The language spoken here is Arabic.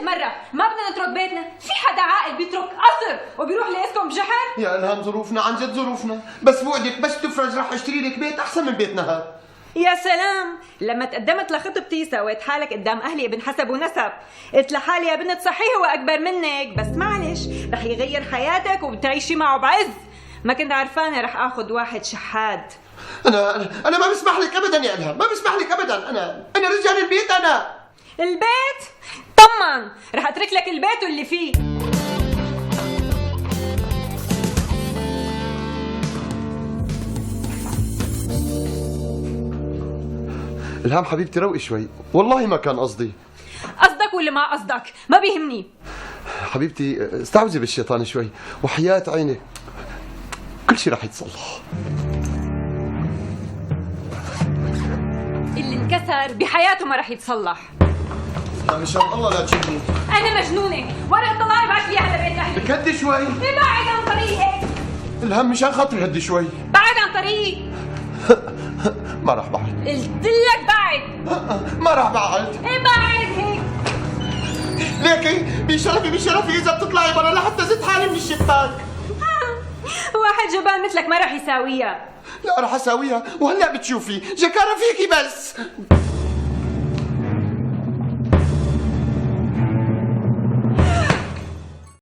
مرة ما بدنا نترك بيتنا. في حدا عاقل بيترك قصر وبيروح ليسكن بجحر؟ يا الهام ظروفنا، عن جد ظروفنا، بس بوعدك بس تفرج رح اشتري لك بيت احسن من بيتنا هذا. يا سلام، لما تقدمت لخطبتي سويت حالك قدام اهلي ابن حسب ونسب. قلت لحالي يا بنت صحيح هو اكبر منك، بس معلش رح يغير حياتك وبتعيشي معه بعز. ما كنت عرفانه رح اخذ واحد شحاد. انا ما بسمح لك ابدا يا الهام، ما بسمح لك ابدا. انا رجال البيت. البيت؟ طمن، رح اترك لك البيت واللي فيه. الهام حبيبتي روقي شوي، والله ما كان قصدي. قصدك ولا ما قصدك ما بيهمني. حبيبتي استعوذي بالشيطان شوي، وحياة عينك كل شيء رح يتصلح. اللي انكسر بحياته ما رح يتصلح. مشان الله لا تشوفني، انا مجنونه، ورقه طلعي بعت لي على بيت اهلي. لك هدي شوي. بعد عن طريقك. الهام مشان خاطري هدي شوي. بعد عن طريقي. ما راح بعد. قلت لك بعد. ما راح بعد. بعد هيك. ليكي بشرفي اذا بتطلعي برا لحتى زدت حالي من الشباك. واحد جبان مثلك ما رح يساويها. لا راح اساويها، وهلا بتشوفي جكارة فيكي بس.